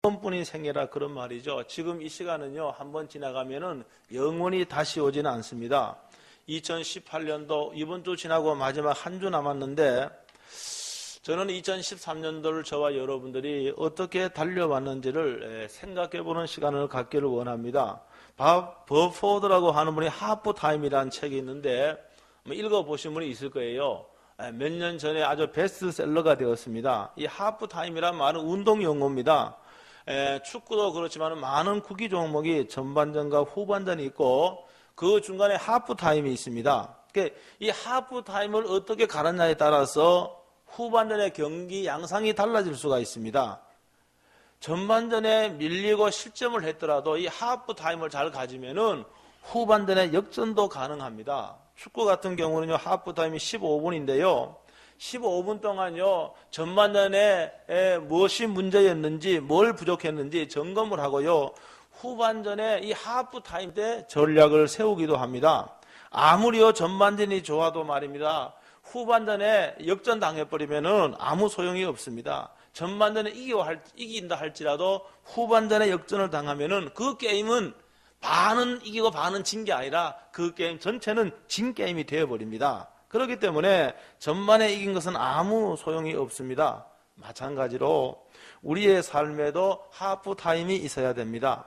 번뿐인 생애라 그런 말이죠. 지금 이 시간은요, 한번 지나가면은 영원히 다시 오지는 않습니다. 2018년도 이번 주 지나고 마지막 한 주 남았는데, 저는 2013년도를 저와 여러분들이 어떻게 달려왔는지를 생각해보는 시간을 갖기를 원합니다. 밥 버포드라고 하는 분이 하프타임이라는 책이 있는데 읽어보신 분이 있을 거예요. 몇 년 전에 아주 베스트셀러가 되었습니다. 이 하프타임이란 말은 운동 용어입니다. 축구도 그렇지만 많은 구기 종목이 전반전과 후반전이 있고 그 중간에 하프타임이 있습니다. 이 하프타임을 어떻게 가느냐에 따라서 후반전의 경기 양상이 달라질 수가 있습니다. 전반전에 밀리고 실점을 했더라도 이 하프타임을 잘 가지면은 후반전에 역전도 가능합니다. 축구 같은 경우는요, 하프타임이 15분인데요. 15분 동안요, 전반전에 무엇이 문제였는지, 뭘 부족했는지 점검을 하고요, 후반전에 이 하프타임 때 전략을 세우기도 합니다. 아무리요, 전반전이 좋아도 말입니다. 후반전에 역전당해버리면은 아무 소용이 없습니다. 전반전에 이긴다 할지라도 후반전에 역전을 당하면은 그 게임은 반은 이기고 반은 진 게 아니라 그 게임 전체는 진 게임이 되어버립니다. 그렇기 때문에 전반에 이긴 것은 아무 소용이 없습니다. 마찬가지로 우리의 삶에도 하프타임이 있어야 됩니다.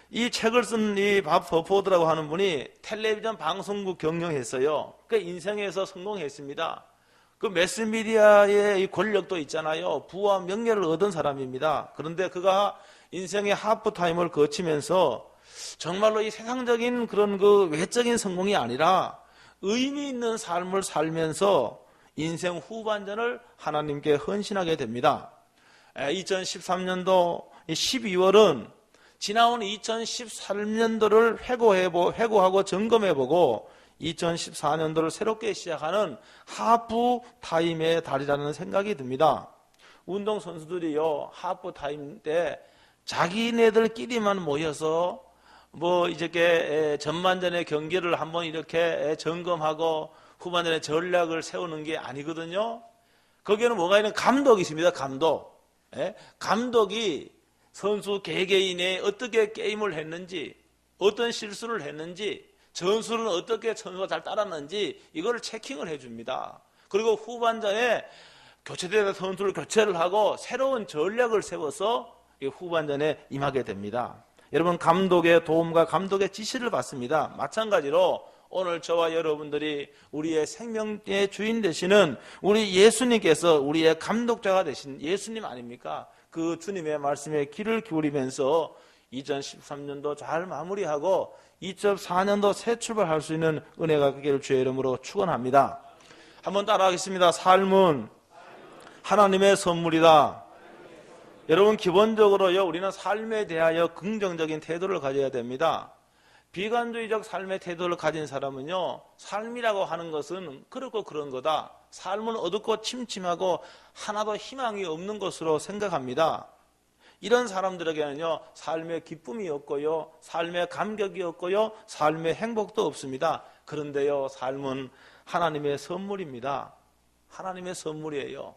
이 책을 쓴 이 밥 버포드라고 하는 분이 텔레비전 방송국 경영했어요. 그 인생에서 성공했습니다. 그 매스미디어의 이 권력도 있잖아요. 부와 명예를 얻은 사람입니다. 그런데 그가 인생의 하프타임을 거치면서 정말로 이 세상적인 그런 그 외적인 성공이 아니라 의미 있는 삶을 살면서 인생 후반전을 하나님께 헌신하게 됩니다. 2013년도 12월은 지나온 2013년도를 회고하고 점검해보고 2014년도를 새롭게 시작하는 하프타임의 달이라는 생각이 듭니다. 운동선수들이요, 하프타임 때 자기네들끼리만 모여서 이렇게 전반전의 경기를 한번 이렇게 점검하고 후반전에 전략을 세우는 게 아니거든요. 거기에는 뭐가 있는 감독이 있습니다. 감독. 감독이 선수 개개인이 어떻게 게임을 했는지, 어떤 실수를 했는지, 전술은 어떻게 선수가 잘 따랐는지 이걸 체킹을 해줍니다. 그리고 후반전에 교체되는 선수를 교체를 하고 새로운 전략을 세워서 후반전에 임하게 됩니다. 여러분, 감독의 도움과 감독의 지시를 받습니다. 마찬가지로 오늘 저와 여러분들이 우리의 생명의 주인 되시는 우리 예수님께서 우리의 감독자가 되신 예수님 아닙니까? 그 주님의 말씀에 귀를 기울이면서 2013년도 잘 마무리하고 2014년도 새 출발할 수 있는 은혜가 그기를 주의 이름으로 축원합니다. 한번 따라하겠습니다. 삶은 하나님의 선물이다. 여러분, 기본적으로요, 우리는 삶에 대하여 긍정적인 태도를 가져야 됩니다. 비관주의적 삶의 태도를 가진 사람은요, 삶이라고 하는 것은 그렇고 그런 거다. 삶은 어둡고 침침하고 하나도 희망이 없는 것으로 생각합니다. 이런 사람들에게는요, 삶의 기쁨이 없고요, 삶의 감격이 없고요, 삶의 행복도 없습니다. 그런데요, 삶은 하나님의 선물입니다. 하나님의 선물이에요.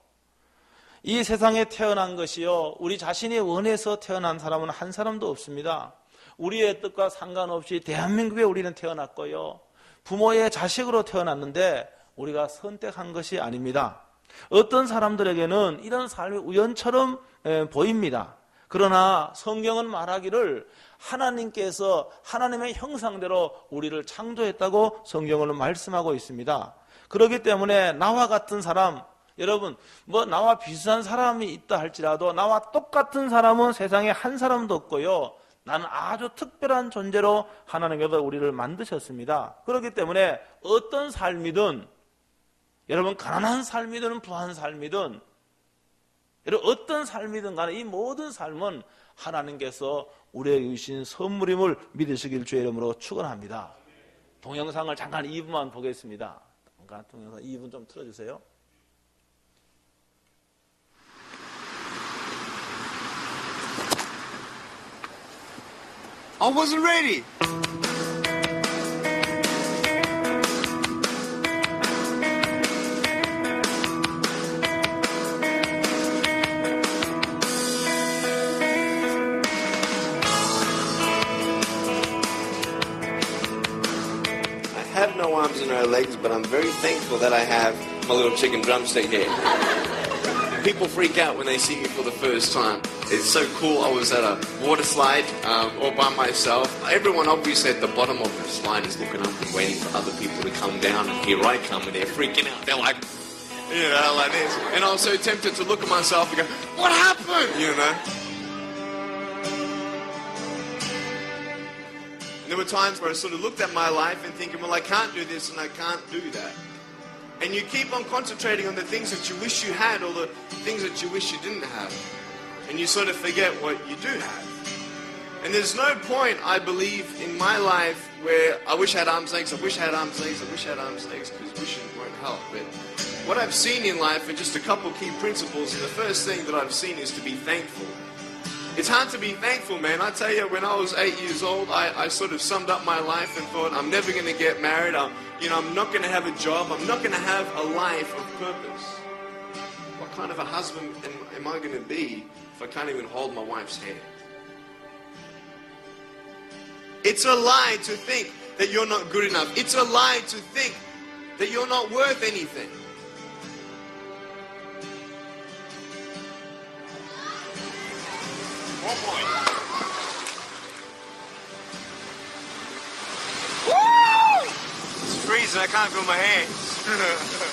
이 세상에 태어난 것이요, 우리 자신이 원해서 태어난 사람은 한 사람도 없습니다. 우리의 뜻과 상관없이 대한민국에 우리는 태어났고요, 부모의 자식으로 태어났는데 우리가 선택한 것이 아닙니다. 어떤 사람들에게는 이런 삶이 우연처럼 보입니다. 그러나 성경은 말하기를 하나님께서 하나님의 형상대로 우리를 창조했다고 성경은 말씀하고 있습니다. 그렇기 때문에 나와 같은 사람, 여러분, 나와 비슷한 사람이 있다 할지라도 나와 똑같은 사람은 세상에 한 사람도 없고요, 나는 아주 특별한 존재로 하나님께서 우리를 만드셨습니다. 그렇기 때문에 어떤 삶이든, 여러분, 가난한 삶이든 부한 삶이든, 여러분, 어떤 삶이든 간에 이 모든 삶은 하나님께서 우리에게 주신 선물임을 믿으시길 주의 이름으로 축원합니다. 동영상을 잠깐 2분만 보겠습니다. 잠깐 동영상 2분 좀 틀어주세요. I wasn't ready. arms and no legs, but I'm very thankful that I have my little chicken drumstick here. People freak out when they see me for the first time. It's so cool. I was at a water slide all by myself. Everyone obviously at the bottom of the slide is looking up and waiting for other people to come down, and here I come, and they're freaking out. They're like, you know, like this. And I was so tempted to look at myself and go, what happened? You know? And there were times where I sort of looked at my life and thinking, well, I can't do this and I can't do that. And you keep on concentrating on the things that you wish you had or the things that you wish you didn't have. And you sort of forget what you do have. And there's no point, I believe, in my life where I wish I had arms and legs, I wish I had arms and legs, I wish I had arms and legs, because wishing won't help. But what I've seen in life are just a couple key principles, and the first thing that I've seen is to be thankful. It's hard to be thankful, man. I tell you, when I was 8 years old, I sort of summed up my life and thought, I'm never going to get married. I'm not going to have a job. I'm not going to have a life of purpose. What kind of a husband am I going to be if I can't even hold my wife's hand? It's a lie to think that you're not good enough. It's a lie to think that you're not worth anything. It's freezing, I can't feel my hands.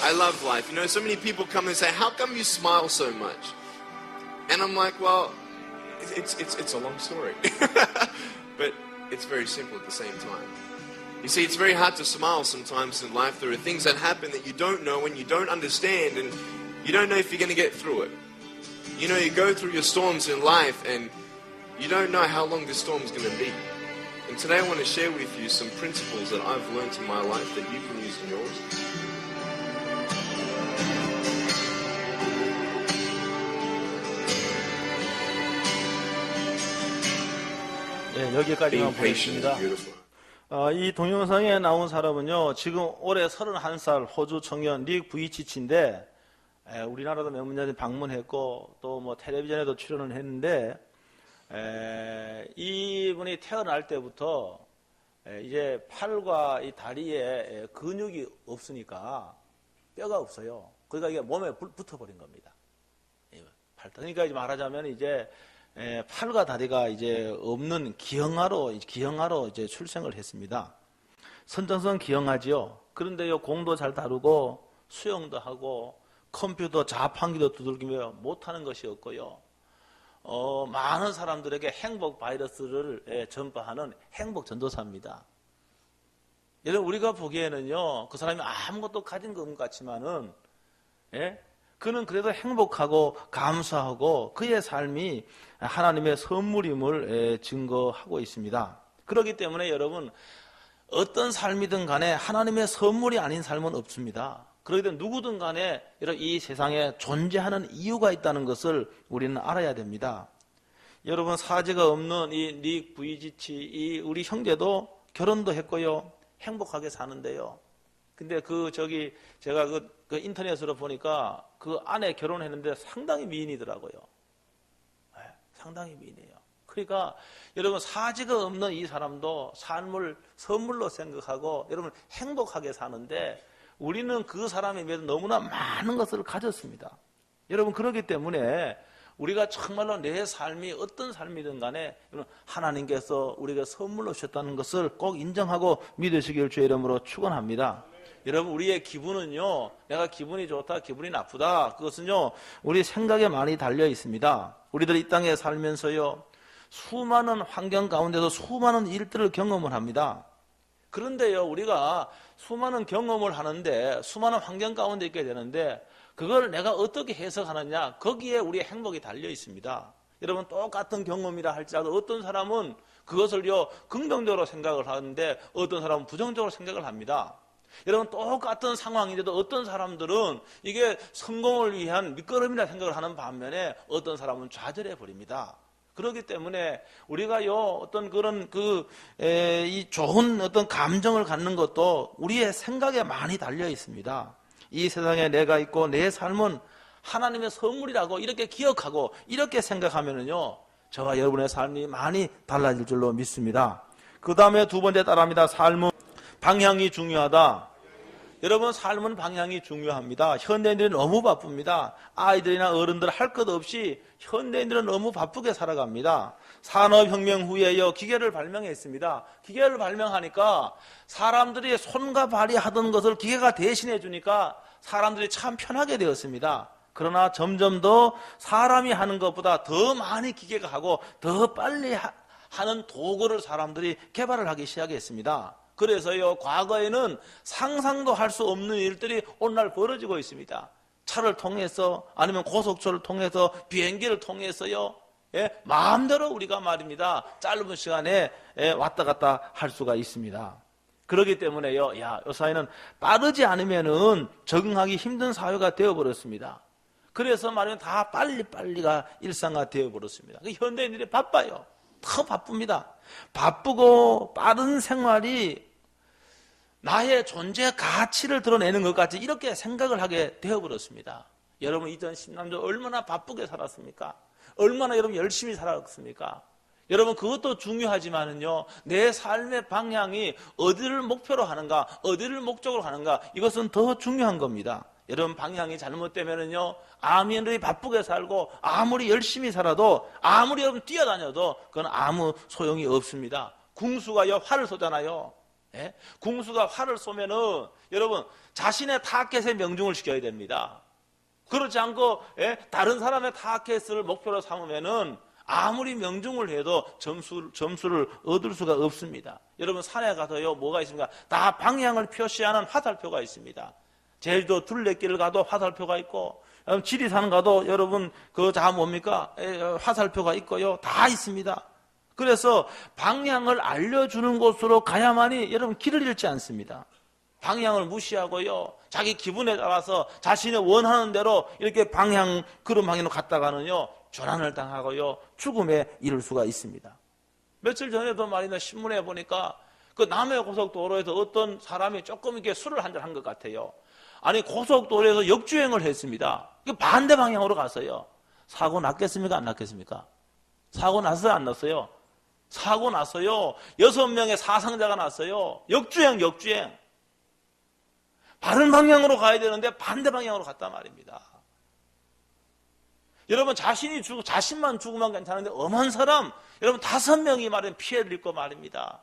I love life. You know, so many people come and say, how come you smile so much? And I'm like, well, it's a long story. But it's very simple at the same time. You see, it's very hard to smile sometimes in life. There are things that happen that you don't know and you don't understand, and you don't know if you're going to get through it. You know, you go through your storms in life and you don't know how long this storm is going to be. And today I want to share with you some principles that I've learned in my life that you can use in yours. 네, 여기까지만 보겠습니다. 이 동영상에 나온 사람은요, 지금 올해 31살 호주 청년 릭 부이치치인데, 우리나라도 몇 년 전에 방문했고 또 뭐 텔레비전에도 출연을 했는데, 이분이 태어날 때부터 이제 팔과 이 다리에 근육이 없으니까 뼈가 없어요. 그러니까 이게 몸에 붙어버린 겁니다. 그러니까 이제 말하자면 이제 팔과 다리가 이제 없는 기형아로 이제 출생을 했습니다. 선정성 기형아지요. 그런데요, 공도 잘 다루고 수영도 하고 컴퓨터 자판기도 두들기며 못하는 것이 없고요. 많은 사람들에게 행복 바이러스를 전파하는 행복 전도사입니다. 여러분, 우리가 보기에는요, 그 사람이 아무것도 가진 것 같지만은, 그는 그래도 행복하고 감사하고 그의 삶이 하나님의 선물임을 증거하고 있습니다. 그렇기 때문에 여러분, 어떤 삶이든 간에 하나님의 선물이 아닌 삶은 없습니다. 그렇기 때문에 누구든 간에 이 세상에 존재하는 이유가 있다는 것을 우리는 알아야 됩니다. 여러분, 사제가 없는 이 닉 부이치치, 이 우리 형제도 결혼도 했고요, 행복하게 사는데요. 근데 제가 그 인터넷으로 보니까 그 아내 결혼했는데 상당히 미인이더라고요. 상당히 미인이에요. 그러니까 여러분, 사지가 없는 이 사람도 삶을 선물로 생각하고 여러분 행복하게 사는데, 우리는 그 사람에 비해서 너무나 많은 것을 가졌습니다. 여러분, 그렇기 때문에 우리가 정말로 내 삶이 어떤 삶이든 간에 하나님께서 우리에게 선물로 주셨다는 것을 꼭 인정하고 믿으시길 주의 이름으로 축원합니다. 여러분, 우리의 기분은요, 내가 기분이 좋다, 기분이 나쁘다, 그것은요, 우리 생각에 많이 달려 있습니다. 우리들이 이 땅에 살면서요, 수많은 환경 가운데서 수많은 일들을 경험을 합니다. 그런데요, 우리가 수많은 경험을 하는데, 수많은 환경 가운데 있게 되는데, 그걸 내가 어떻게 해석하느냐, 거기에 우리의 행복이 달려 있습니다. 여러분, 똑같은 경험이라 할지라도 어떤 사람은 그것을요, 긍정적으로 생각을 하는데 어떤 사람은 부정적으로 생각을 합니다. 여러분, 똑같은 상황인데도 어떤 사람들은 이게 성공을 위한 밑거름이라 생각을 하는 반면에 어떤 사람은 좌절해 버립니다. 그렇기 때문에 우리가요, 어떤 그런 이 좋은 어떤 감정을 갖는 것도 우리의 생각에 많이 달려 있습니다. 이 세상에 내가 있고 내 삶은 하나님의 선물이라고 이렇게 기억하고 이렇게 생각하면은요, 저와 여러분의 삶이 많이 달라질 줄로 믿습니다. 그 다음에 두 번째 따라합니다. 삶은 방향이 중요하다. 여러분 삶은 방향이 중요합니다. 현대인들이 너무 바쁩니다. 아이들이나 어른들 할 것 없이 현대인들은 너무 바쁘게 살아갑니다. 산업혁명 후에요 기계를 발명했습니다. 기계를 발명하니까 사람들이 손과 발이 하던 것을 기계가 대신해 주니까 사람들이 참 편하게 되었습니다. 그러나 점점 더 사람이 하는 것보다 더 많이 기계가 하고 더 빨리 하는 도구를 사람들이 개발을 하기 시작했습니다. 그래서요 과거에는 상상도 할 수 없는 일들이 오늘날 벌어지고 있습니다. 차를 통해서 아니면 고속철을 통해서 비행기를 통해서요 마음대로 우리가 말입니다 짧은 시간에 왔다 갔다 할 수가 있습니다. 그렇기 때문에요 요 사회는 빠르지 않으면은 적응하기 힘든 사회가 되어버렸습니다. 그래서 말하면 다 빨리빨리가 일상화 되어버렸습니다. 현대인들이 바빠요. 더 바쁩니다. 바쁘고 빠른 생활이 나의 존재 가치를 드러내는 것 같이 이렇게 생각을 하게 되어버렸습니다. 여러분 2010년도 얼마나 바쁘게 살았습니까? 얼마나 여러분 열심히 살았습니까? 여러분 그것도 중요하지만은요 내 삶의 방향이 어디를 목표로 하는가 어디를 목적으로 하는가 이것은 더 중요한 겁니다. 여러분 방향이 잘못되면은요 아무리 바쁘게 살고 아무리 열심히 살아도 아무리 여러분 뛰어다녀도 그건 아무 소용이 없습니다. 궁수가요 활을 쏘잖아요. 궁수가 활을 쏘면은 여러분 자신의 타켓에 명중을 시켜야 됩니다. 그렇지 않고 다른 사람의 타켓을 목표로 삼으면은 아무리 명중을 해도 점수를 얻을 수가 없습니다. 여러분 산에 가서요 뭐가 있습니까? 다 방향을 표시하는 화살표가 있습니다. 제주도 둘레길을 가도 화살표가 있고 지리산 가도 여러분 그다 뭡니까? 화살표가 있고요. 다 있습니다. 그래서 방향을 알려주는 곳으로 가야만이 여러분 길을 잃지 않습니다. 방향을 무시하고요. 자기 기분에 따라서 자신이 원하는 대로 이렇게 그런 방향으로 갔다가는요. 조난을 당하고요. 죽음에 이를 수가 있습니다. 며칠 전에도 말이나 신문에 보니까 그 남해고속도로에서 어떤 사람이 조금 이렇게 술을 한잔 한 것 같아요. 아니 고속도로에서 역주행을 했습니다. 반대 방향으로 갔어요. 사고 났겠습니까? 안 났겠습니까? 사고 났어요? 안 났어요? 사고 났어요. 6명의 사상자가 났어요. 역주행. 바른 방향으로 가야 되는데 반대 방향으로 갔단 말입니다. 여러분 자신만 죽으면 괜찮은데 엄한 사람 여러분 5명이 말하면 피해를 입고 말입니다.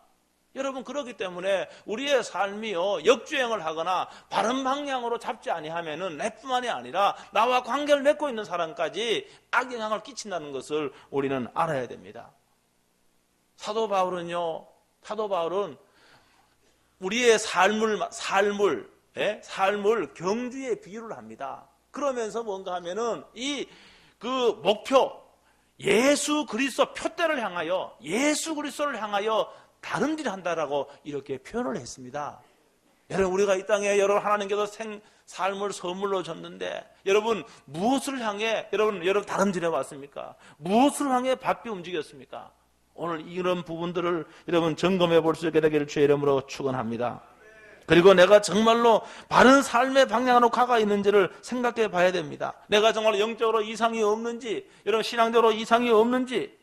여러분 그렇기 때문에 우리의 삶이요 역주행을 하거나 바른 방향으로 잡지 아니하면은 내뿐만이 아니라 나와 관계를 맺고 있는 사람까지 악영향을 끼친다는 것을 우리는 알아야 됩니다. 사도 바울은 우리의 삶을 경주에 비유를 합니다. 그러면서 뭔가 하면은 그 목표 예수 그리스도 표대를 향하여 예수 그리스도를 향하여 다름질한다라고 이렇게 표현을 했습니다. 여러분 우리가 이 땅에 여러분 하나님께서 삶을 선물로 줬는데 여러분 무엇을 향해 여러분 다름질해 왔습니까? 무엇을 향해 바삐 움직였습니까? 오늘 이런 부분들을 여러분 점검해 볼 수 있게 되기를 주의 이름으로 축원합니다. 그리고 내가 정말로 바른 삶의 방향으로 가가 있는지를 생각해 봐야 됩니다. 내가 정말 영적으로 이상이 없는지 여러분 신앙적으로 이상이 없는지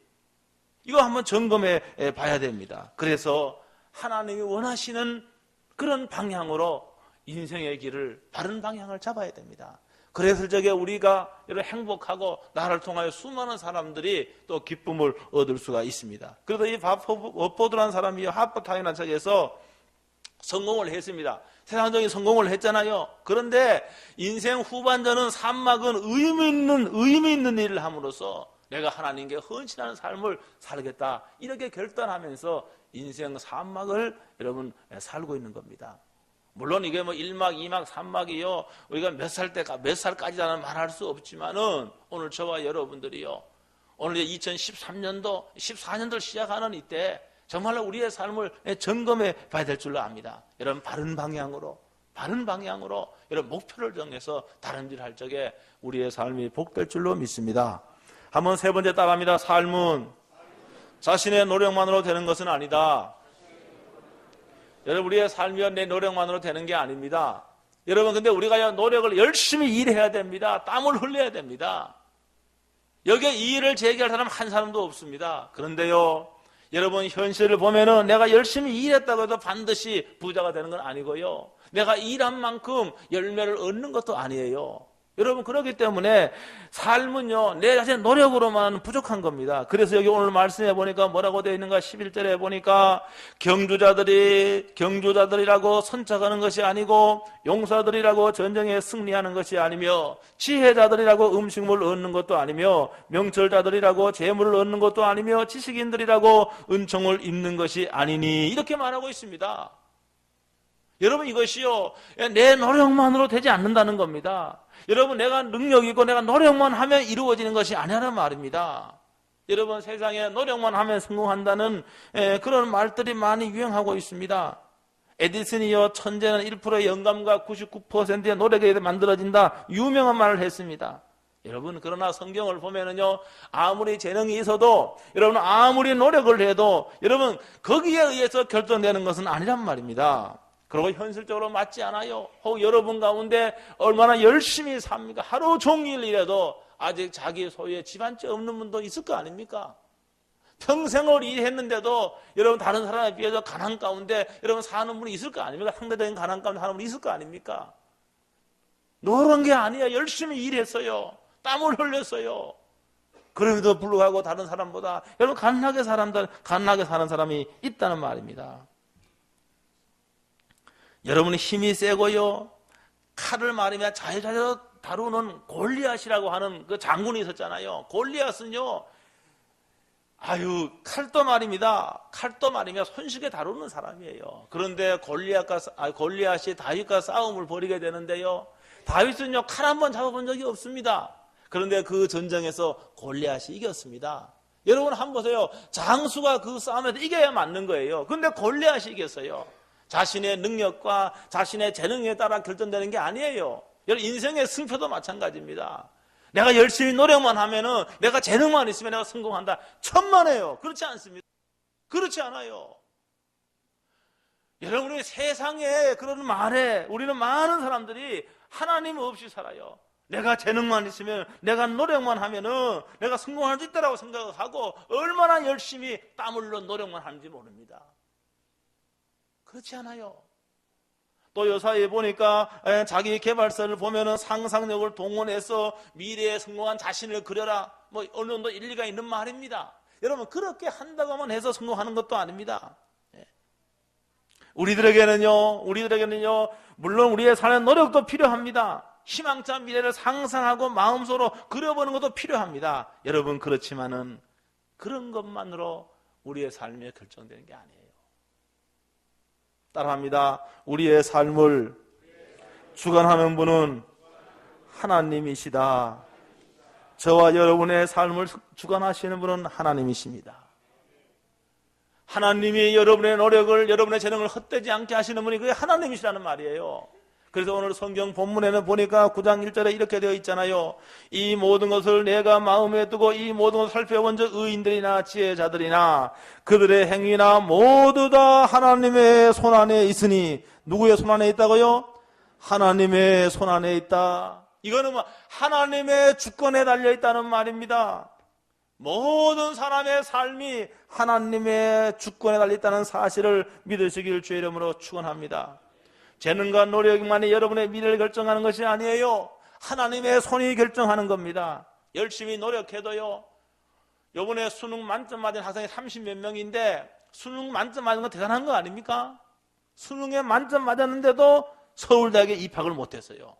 이거 한번 점검해 봐야 됩니다. 그래서 하나님이 원하시는 그런 방향으로 인생의 길을 바른 방향을 잡아야 됩니다. 그래서 저게 우리가 이렇게 행복하고 나를 통하여 수많은 사람들이 또 기쁨을 얻을 수가 있습니다. 그래서 이 워포드라는 사람이 하버타임이라는 책에서 성공을 했습니다. 세상적인 성공을 했잖아요. 그런데 인생 후반전은 산막은 의미 있는 일을 함으로써 내가 하나님께 헌신하는 삶을 살겠다 이렇게 결단하면서 인생 산막을 여러분 살고 있는 겁니다. 물론 이게 뭐 1막, 2막, 3막이요 우리가 몇 살까지는 말할 수 없지만은 오늘 저와 여러분들이요 오늘 2013년도 14년도를 시작하는 이때 정말로 우리의 삶을 점검해 봐야 될 줄로 압니다. 여러분 바른 방향으로 여러분 목표를 정해서 다름질할 적에 우리의 삶이 복될 줄로 믿습니다. 한번 세 번째 따라합니다. 삶은 자신의 노력만으로 되는 것은 아니다. 여러분 우리의 삶이 내 노력만으로 되는 게 아닙니다. 여러분 근데 우리가 노력을 열심히 일해야 됩니다. 땀을 흘려야 됩니다. 여기에 이의를 제기할 사람 한 사람도 없습니다. 그런데요 여러분 현실을 보면은 내가 열심히 일했다고 해도 반드시 부자가 되는 건 아니고요. 내가 일한 만큼 열매를 얻는 것도 아니에요. 여러분, 그렇기 때문에 삶은요, 내 자신의 노력으로만 부족한 겁니다. 그래서 여기 오늘 말씀해 보니까 뭐라고 되어 있는가? 11절에 보니까 경주자들이라고 선착하는 것이 아니고 용사들이라고 전쟁에 승리하는 것이 아니며 지혜자들이라고 음식물을 얻는 것도 아니며 명철자들이라고 재물을 얻는 것도 아니며 지식인들이라고 은총을 입는 것이 아니니, 이렇게 말하고 있습니다. 여러분, 이것이요, 내 노력만으로 되지 않는다는 겁니다. 여러분, 내가 능력이 있고 내가 노력만 하면 이루어지는 것이 아니라는 말입니다. 여러분, 세상에 노력만 하면 성공한다는 그런 말들이 많이 유행하고 있습니다. 에디슨이요, 천재는 1%의 영감과 99%의 노력에 만들어진다, 유명한 말을 했습니다. 여러분, 그러나 성경을 보면은요, 아무리 재능이 있어도, 여러분, 아무리 노력을 해도, 여러분, 거기에 의해서 결정되는 것은 아니란 말입니다. 그리고 현실적으로 맞지 않아요. 혹 여러분 가운데 얼마나 열심히 삽니까? 하루 종일 일해도 아직 자기 소유의 집안채 없는 분도 있을 거 아닙니까? 평생을 일했는데도 여러분 다른 사람에 비해서 가난 가운데 여러분 사는 분이 있을 거 아닙니까? 상대적인 가난 가운데 사는 분이 있을 거 아닙니까? 노란 게 아니야. 열심히 일했어요. 땀을 흘렸어요. 그럼에도 불구하고 다른 사람보다 여러분 가난하게 사는 사람이 있다는 말입니다. 여러분이 힘이 세고요, 칼을 말이면 자유자재로 다루는 골리앗이라고 하는 그 장군이 있었잖아요. 골리앗은요, 칼도 말이면 손쉽게 다루는 사람이에요. 그런데 골리앗이 다윗과 싸움을 벌이게 되는데요, 다윗은요, 칼 한 번 잡아본 적이 없습니다. 그런데 그 전쟁에서 골리앗이 이겼습니다. 여러분 한번 보세요. 장수가 그 싸움에서 이겨야 맞는 거예요. 그런데 골리앗이 이겼어요. 자신의 능력과 자신의 재능에 따라 결정되는 게 아니에요. 여러분, 인생의 승패도 마찬가지입니다. 내가 열심히 노력만 하면은, 내가 재능만 있으면 내가 성공한다, 천만에요. 그렇지 않습니다. 그렇지 않아요. 여러분, 우리 세상에 그런 말에 우리는 많은 사람들이 하나님 없이 살아요. 내가 재능만 있으면, 내가 노력만 하면은 내가 성공할 수 있다라고 생각을 하고 얼마나 열심히 땀 흘려 노력만 하는지 모릅니다. 그렇지 않아요. 또 요사이에 보니까 자기 개발서를 보면은 상상력을 동원해서 미래에 성공한 자신을 그려라, 뭐 어느 정도 일리가 있는 말입니다. 여러분, 그렇게 한다고만 해서 성공하는 것도 아닙니다. 우리들에게는요, 물론 우리의 삶의 노력도 필요합니다. 희망찬 미래를 상상하고 마음속으로 그려보는 것도 필요합니다. 여러분, 그렇지만은 그런 것만으로 우리의 삶이 결정되는 게 아니에요. 따라합니다. 우리의 삶을 주관하는 분은 하나님이시다. 저와 여러분의 삶을 주관하시는 분은 하나님이십니다. 하나님이 여러분의 노력을, 여러분의 재능을 헛되지 않게 하시는 분이 그게 하나님이시라는 말이에요. 그래서 오늘 성경 본문에는 보니까 9장 1절에 이렇게 되어 있잖아요. 이 모든 것을 내가 마음에 두고 이 모든 것을 살펴본 즉 의인들이나 지혜자들이나 그들의 행위나 모두 다 하나님의 손안에 있으니, 누구의 손안에 있다고요? 하나님의 손안에 있다. 이거는 하나님의 주권에 달려 있다는 말입니다. 모든 사람의 삶이 하나님의 주권에 달려 있다는 사실을 믿으시길 주의 이름으로 축원합니다. 재능과 노력만이 여러분의 미래를 결정하는 것이 아니에요. 하나님의 손이 결정하는 겁니다. 열심히 노력해도요, 요번에 수능 만점 맞은 학생이 30몇 명인데 수능 만점 맞은 건 대단한 거 아닙니까? 수능에 만점 맞았는데도 서울대학에 입학을 못했어요.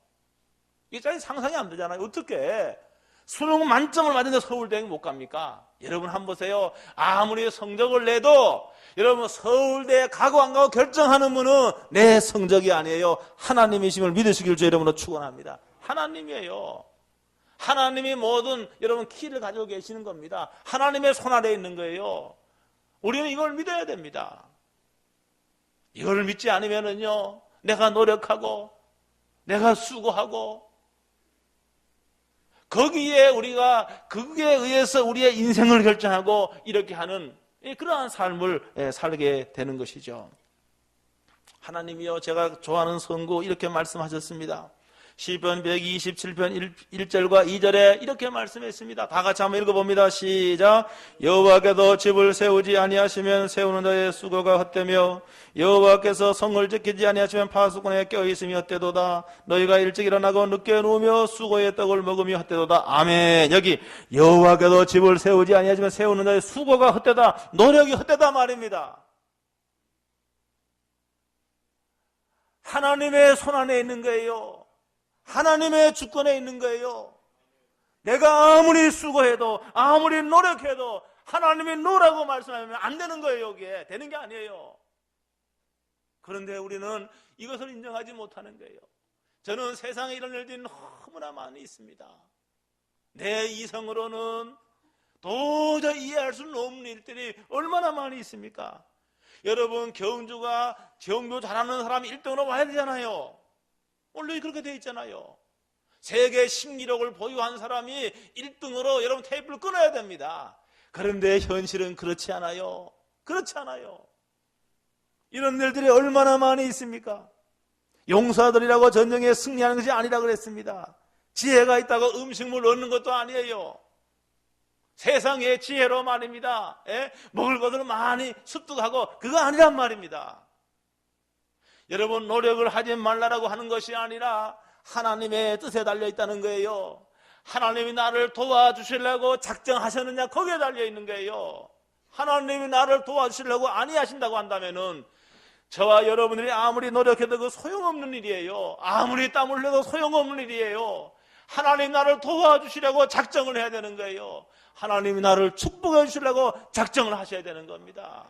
이게 잘 상상이 안 되잖아요. 어떻게 수능 만점을 맞았는데 서울대학에 못 갑니까? 여러분 한번 보세요. 아무리 성적을 내도 여러분 서울대에 가고 안 가고 결정하는 분은 내 성적이 아니에요. 하나님이심을 믿으시길 주 이름으로 축원합니다. 하나님이에요. 하나님이 모든 여러분 키를 가지고 계시는 겁니다. 하나님의 손 아래에 있는 거예요. 우리는 이걸 믿어야 됩니다. 이걸 믿지 않으면은요, 내가 노력하고 내가 수고하고 거기에 의해서 우리의 인생을 결정하고 이렇게 하는 그러한 삶을 살게 되는 것이죠. 하나님이요, 제가 좋아하는 선구 이렇게 말씀하셨습니다. 시편 127편 1절과 2절에 이렇게 말씀했습니다. 다 같이 한번 읽어봅니다. 시작. 여호와께서 집을 세우지 아니하시면 세우는 자의 수고가 헛되며 여호와께서 성을 지키지 아니하시면 파수꾼에 껴있음이 헛되도다. 너희가 일찍 일어나고 늦게 누우며 수고의 떡을 먹으며 헛되도다. 아멘. 여기 여호와께서 집을 세우지 아니하시면 세우는 자의 수고가 헛되다, 노력이 헛되다 말입니다. 하나님의 손안에 있는 거예요. 하나님의 주권에 있는 거예요. 내가 아무리 수고해도 아무리 노력해도 하나님이 노라고 말씀하면 안 되는 거예요. 여기에 되는 게 아니에요. 그런데 우리는 이것을 인정하지 못하는 거예요. 저는 세상에 이런 일들이 너무나 많이 있습니다. 내 이성으로는 도저히 이해할 수는 없는 일들이 얼마나 많이 있습니까? 여러분, 경주가 경주 잘하는 사람이 1등으로 와야 되잖아요. 원래 그렇게 돼 있잖아요. 세계 신기록을 보유한 사람이 1등으로 여러분 테이프를 끊어야 됩니다. 그런데 현실은 그렇지 않아요. 그렇지 않아요. 이런 일들이 얼마나 많이 있습니까? 용사들이라고 전쟁에 승리하는 것이 아니라 그랬습니다. 지혜가 있다고 음식물 얻는 것도 아니에요. 세상의 지혜로 말입니다. 먹을 것을 많이 습득하고 그거 아니란 말입니다. 여러분, 노력을 하지 말라라고 하는 것이 아니라 하나님의 뜻에 달려있다는 거예요. 하나님이 나를 도와주시려고 작정하셨느냐, 거기에 달려있는 거예요. 하나님이 나를 도와주시려고 아니하신다고 한다면은 저와 여러분들이 아무리 노력해도 그 소용없는 일이에요. 아무리 땀을 흘려도 소용없는 일이에요. 하나님 나를 도와주시려고 작정을 해야 되는 거예요. 하나님이 나를 축복해 주시려고 작정을 하셔야 되는 겁니다.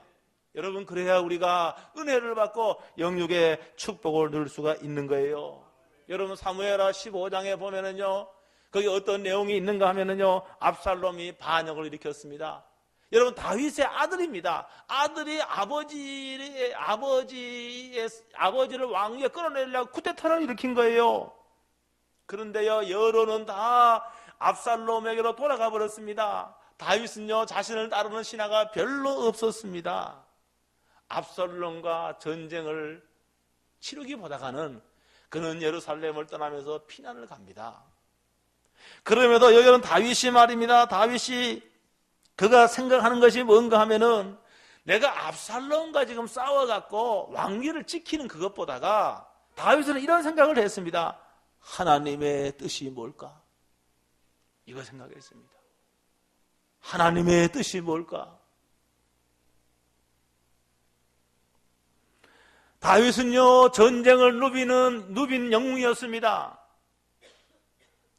여러분, 그래야 우리가 은혜를 받고 영육의 축복을 누릴 수가 있는 거예요. 여러분, 사무엘하 15장에 보면은요, 거기 어떤 내용이 있는가 하면은요, 압살롬이 반역을 일으켰습니다. 여러분, 다윗의 아들입니다. 아들이 아버지를 왕위에 끌어내려고 쿠데타를 일으킨 거예요. 그런데요, 여론은 다 압살롬에게로 돌아가 버렸습니다. 다윗은요, 자신을 따르는 신하가 별로 없었습니다. 압살롬과 전쟁을 치르기보다가는 그는 예루살렘을 떠나면서 피난을 갑니다. 그럼에도 여기는 다윗이 말입니다. 다윗이 그가 생각하는 것이 뭔가 하면은 내가 압살롬과 지금 싸워갖고 왕위를 지키는 그것보다가 다윗은 이런 생각을 했습니다. 하나님의 뜻이 뭘까? 이거 생각했습니다. 하나님의 뜻이 뭘까? 다윗은요, 전쟁을 누빈 영웅이었습니다.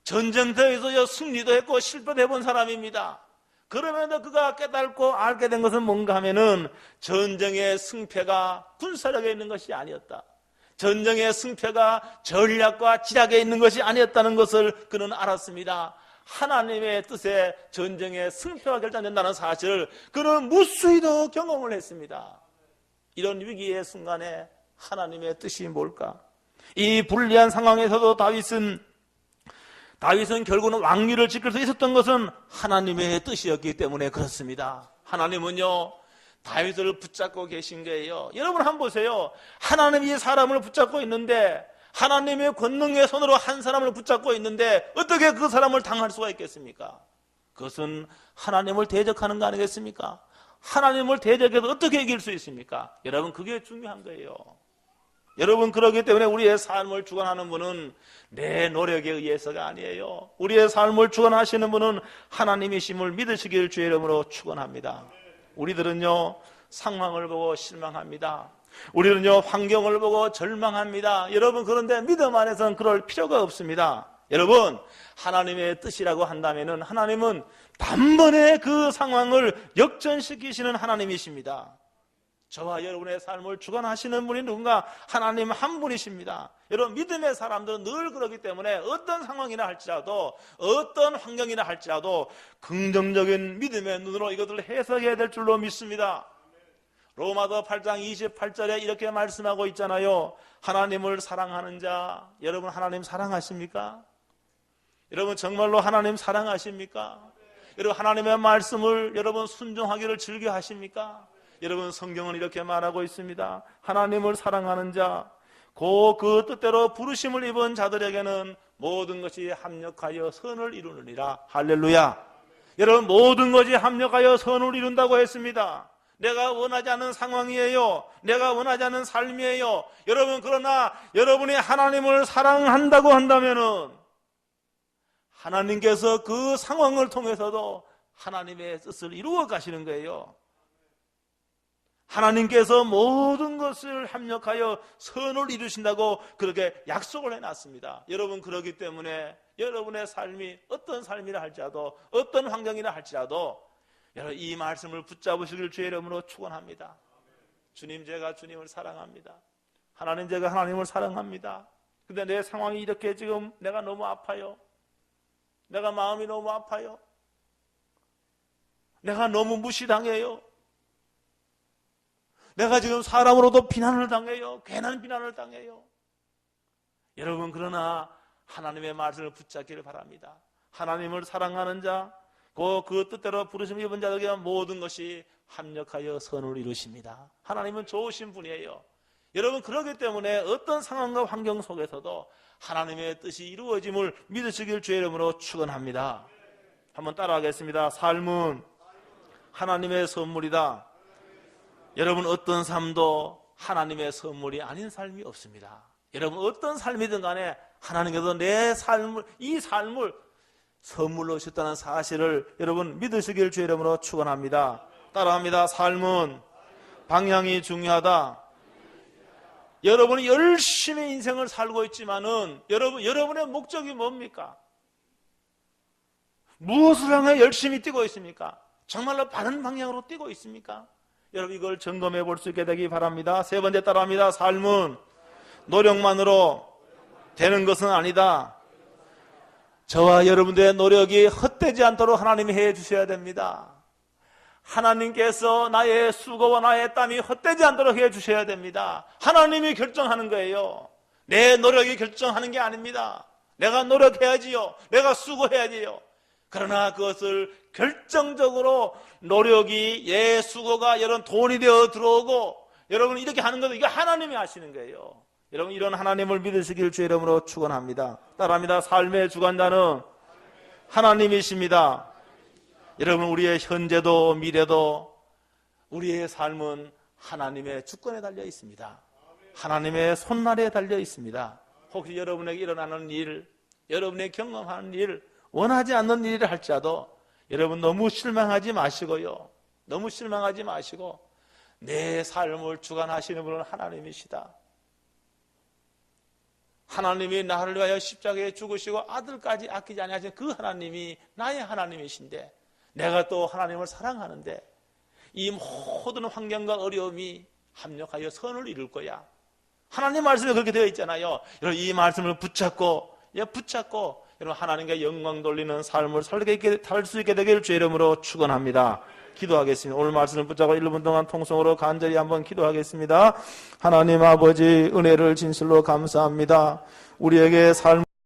전쟁터에서 승리도 했고 실패도 해본 사람입니다. 그러면서 그가 깨닫고 알게 된 것은 뭔가 하면은 전쟁의 승패가 군사력에 있는 것이 아니었다. 전쟁의 승패가 전략과 지략에 있는 것이 아니었다는 것을 그는 알았습니다. 하나님의 뜻에 전쟁의 승패가 결정된다는 사실을 그는 무수히도 경험을 했습니다. 이런 위기의 순간에 하나님의 뜻이 뭘까? 이 불리한 상황에서도 다윗은 결국은 왕위를 지킬 수 있었던 것은 하나님의 뜻이었기 때문에 그렇습니다. 하나님은요, 다윗을 붙잡고 계신 거예요. 여러분 한번 보세요. 하나님이 사람을 붙잡고 있는데, 하나님의 권능의 손으로 한 사람을 붙잡고 있는데 어떻게 그 사람을 당할 수가 있겠습니까? 그것은 하나님을 대적하는 거 아니겠습니까? 하나님을 대적해서 어떻게 이길 수 있습니까? 여러분, 그게 중요한 거예요. 여러분, 그렇기 때문에 우리의 삶을 주관하는 분은 내 노력에 의해서가 아니에요. 우리의 삶을 주관하시는 분은 하나님이심을 믿으시길 주의 이름으로 축원합니다. 우리들은요, 상황을 보고 실망합니다. 우리는요, 환경을 보고 절망합니다. 여러분, 그런데 믿음 안에서는 그럴 필요가 없습니다. 여러분, 하나님의 뜻이라고 한다면은 하나님은 단번에 그 상황을 역전시키시는 하나님이십니다. 저와 여러분의 삶을 주관하시는 분이 누군가? 하나님 한 분이십니다. 여러분, 믿음의 사람들은 늘 그러기 때문에 어떤 상황이나 할지라도, 어떤 환경이나 할지라도 긍정적인 믿음의 눈으로 이것을 해석해야 될 줄로 믿습니다. 로마서 8장 28절에 이렇게 말씀하고 있잖아요. 하나님을 사랑하는 자, 여러분 하나님 사랑하십니까? 여러분 정말로 하나님 사랑하십니까? 여러분 하나님의 말씀을 여러분 순종하기를 즐겨 하십니까? 여러분 성경은 이렇게 말하고 있습니다. 하나님을 사랑하는 자, 그 뜻대로 부르심을 입은 자들에게는 모든 것이 합력하여 선을 이루느니라. 할렐루야. 여러분, 모든 것이 합력하여 선을 이룬다고 했습니다. 내가 원하지 않는 상황이에요. 내가 원하지 않는 삶이에요. 여러분, 그러나 여러분이 하나님을 사랑한다고 한다면은 하나님께서 그 상황을 통해서도 하나님의 뜻을 이루어 가시는 거예요. 하나님께서 모든 것을 합력하여 선을 이루신다고 그렇게 약속을 해놨습니다. 여러분, 그렇기 때문에 여러분의 삶이 어떤 삶이라 할지라도, 어떤 환경이라 할지라도 여러분, 이 말씀을 붙잡으시길 주의 이름으로 축원합니다. 주님, 제가 주님을 사랑합니다. 하나님, 제가 하나님을 사랑합니다. 근데 내 상황이 이렇게 지금 내가 너무 아파요. 내가 마음이 너무 아파요. 내가 너무 무시당해요. 내가 지금 사람으로도 비난을 당해요. 괜한 비난을 당해요. 여러분, 그러나 하나님의 말씀을 붙잡기를 바랍니다. 하나님을 사랑하는 자, 그 뜻대로 부르심 입은 자들에게 모든 것이 합력하여 선을 이루십니다. 하나님은 좋으신 분이에요. 여러분, 그렇기 때문에 어떤 상황과 환경 속에서도 하나님의 뜻이 이루어짐을 믿으시길 주의 이름으로 축원합니다. 한번 따라하겠습니다. 삶은 하나님의 선물이다. 여러분, 어떤 삶도 하나님의 선물이 아닌 삶이 없습니다. 여러분, 어떤 삶이든 간에 하나님께서 내 삶을, 이 삶을 선물로 주셨다는 사실을 여러분 믿으시길 주의 이름으로 축원합니다. 따라합니다. 삶은 방향이 중요하다. 여러분이 열심히 인생을 살고 있지만은 여러분의 목적이 뭡니까? 무엇을 향해 열심히 뛰고 있습니까? 정말로 바른 방향으로 뛰고 있습니까? 여러분, 이걸 점검해 볼 수 있게 되기 바랍니다. 세 번째, 따라합니다. 삶은 노력만으로 되는 것은 아니다. 저와 여러분들의 노력이 헛되지 않도록 하나님이 해 주셔야 됩니다. 하나님께서 나의 수고와 나의 땀이 헛되지 않도록 해 주셔야 됩니다. 하나님이 결정하는 거예요. 내 노력이 결정하는 게 아닙니다. 내가 노력해야지요. 내가 수고해야지요. 그러나 그것을 결정적으로 노력이, 예, 수고가 여러분 돈이 되어 들어오고 여러분 이렇게 하는 것도 이거 하나님이 하시는 거예요. 여러분, 이런 하나님을 믿으시길 주의 이름으로 축원합니다. 따라합니다. 삶의 주관자는 하나님이십니다. 여러분, 우리의 현재도 미래도 우리의 삶은 하나님의 주권에 달려 있습니다. 하나님의 손날에 달려 있습니다. 혹시 여러분에게 일어나는 일, 여러분의 경험하는 일, 원하지 않는 일을 할지라도 여러분 너무 실망하지 마시고요. 너무 실망하지 마시고 내 삶을 주관하시는 분은 하나님이시다. 하나님이 나를 위하여 십자가에 죽으시고 아들까지 아끼지 아니하신 그 하나님이 나의 하나님이신데 내가 또 하나님을 사랑하는데 이 모든 환경과 어려움이 합력하여 선을 이룰 거야. 하나님 말씀에 그렇게 되어 있잖아요. 여러분, 이 말씀을 붙잡고 여러분 하나님께 영광 돌리는 삶을 살 수 있게 되기를 주의 이름으로 축원합니다. 기도하겠습니다. 오늘 말씀을 붙잡고 1분 동안 통성으로 간절히 한번 기도하겠습니다. 하나님 아버지, 은혜를 진실로 감사합니다. 우리에게 삶